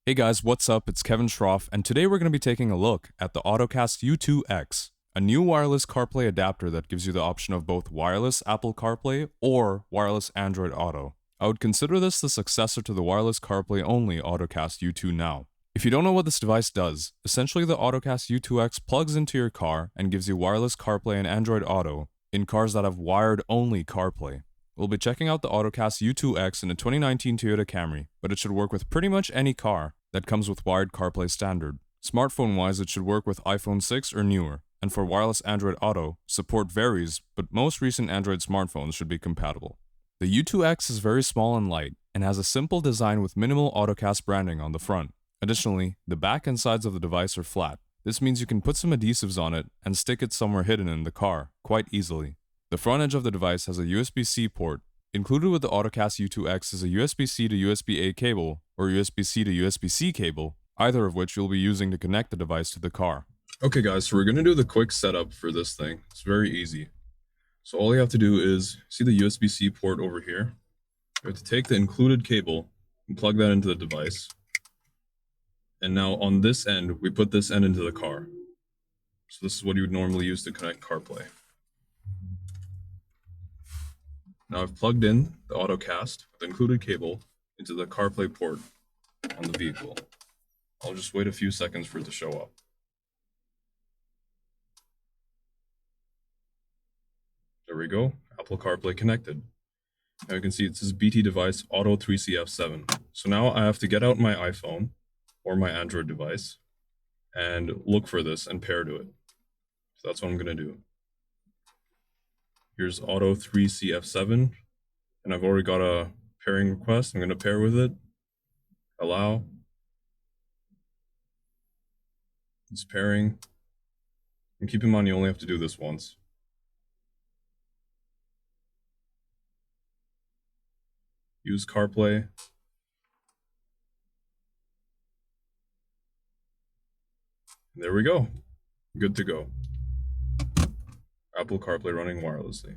Hey guys, what's up? It's Kevin Schroff, and today we're going to be taking a look at the Ottocast U2-X, a new wireless CarPlay adapter that gives you the option of both wireless Apple CarPlay or wireless Android Auto. I would consider this the successor to the wireless CarPlay only Ottocast U2 now. If you don't know what this device does, essentially the Ottocast U2-X plugs into your car and gives you wireless CarPlay and Android Auto in cars that have wired-only CarPlay. We'll be checking out the Ottocast U2-X in a 2019 Toyota Camry, but it should work with pretty much any car that comes with wired CarPlay standard. Smartphone-wise, it should work with iPhone 6 or newer, and for wireless Android Auto, support varies, but most recent Android smartphones should be compatible. The U2-X is very small and light, and has a simple design with minimal Ottocast branding on the front. Additionally, the back and sides of the device are flat. This means you can put some adhesives on it and stick it somewhere hidden in the car, quite easily. The front edge of the device has a USB-C port. Included with the Ottocast U2-X is a USB-C to USB-A cable, or USB-C to USB-C cable, either of which you'll be using to connect the device to the car. Okay guys, so we're going to do the quick setup for this thing. It's very easy. So all you have to do is, see the USB-C port over here? You have to take the included cable and plug that into the device. And now on this end, we put this end into the car. So this is what you would normally use to connect CarPlay. Now I've plugged in the Ottocast with the included cable into the CarPlay port on the vehicle. I'll just wait a few seconds for it to show up. There we go, Apple CarPlay connected. Now you can see it says BT device Auto 3CF7. So now I have to get out my iPhone or my Android device and look for this and pair to it. So that's what I'm going to do. Here's Auto 3CF7, and I've already got a pairing request. I'm going to pair with it. Allow. It's pairing. And keep in mind you only have to do this once. Use CarPlay. And there we go. Good to go. Apple CarPlay running wirelessly.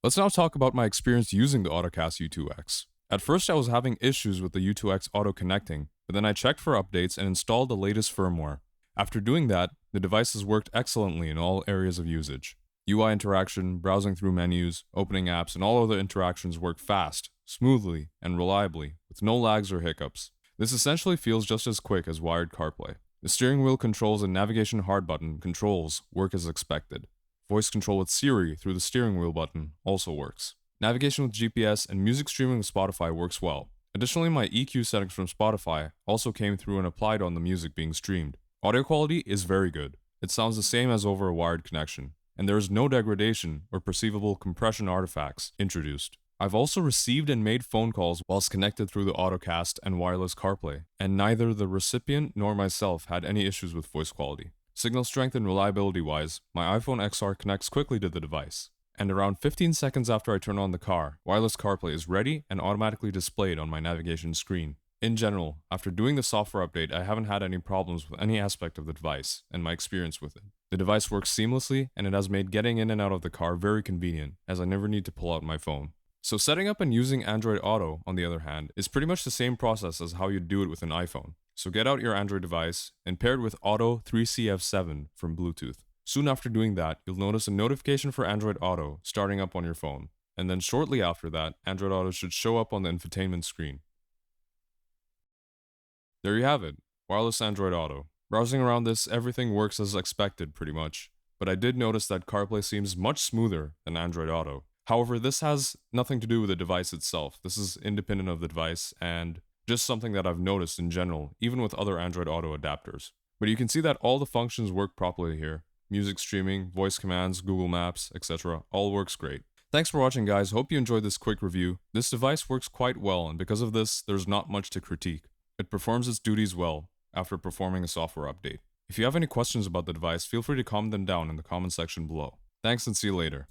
Let's now talk about my experience using the Ottocast U2-X. At first I was having issues with the U2-X auto connecting, but then I checked for updates and installed the latest firmware. After doing that, the device has worked excellently in all areas of usage. UI interaction, browsing through menus, opening apps, and all other interactions work fast, smoothly, and reliably, with no lags or hiccups. This essentially feels just as quick as wired CarPlay. The steering wheel controls and navigation hard button controls work as expected. Voice control with Siri through the steering wheel button also works. Navigation with GPS and music streaming with Spotify works well. Additionally, my EQ settings from Spotify also came through and applied on the music being streamed. Audio quality is very good. It sounds the same as over a wired connection, and there is no degradation or perceivable compression artifacts introduced. I've also received and made phone calls whilst connected through the Ottocast and wireless CarPlay, and neither the recipient nor myself had any issues with voice quality. Signal strength and reliability wise, my iPhone XR connects quickly to the device, and around 15 seconds after I turn on the car, wireless CarPlay is ready and automatically displayed on my navigation screen. In general, after doing the software update, I haven't had any problems with any aspect of the device and my experience with it. The device works seamlessly, and it has made getting in and out of the car very convenient, as I never need to pull out my phone. So setting up and using Android Auto, on the other hand, is pretty much the same process as how you'd do it with an iPhone. So get out your Android device and pair it with Auto 3CF7 from Bluetooth. Soon after doing that, you'll notice a notification for Android Auto starting up on your phone. And then shortly after that, Android Auto should show up on the infotainment screen. There you have it, wireless Android Auto. Browsing around this, everything works as expected pretty much. But I did notice that CarPlay seems much smoother than Android Auto. However, this has nothing to do with the device itself. This is independent of the device and just something that I've noticed in general, even with other Android Auto adapters. But you can see that all the functions work properly here. Music streaming, voice commands, Google Maps, etc. all works great. Thanks for watching guys, hope you enjoyed this quick review. This device works quite well, and because of this, there's not much to critique. It performs its duties well after performing a software update. If you have any questions about the device, feel free to comment them down in the comment section below. Thanks and see you later.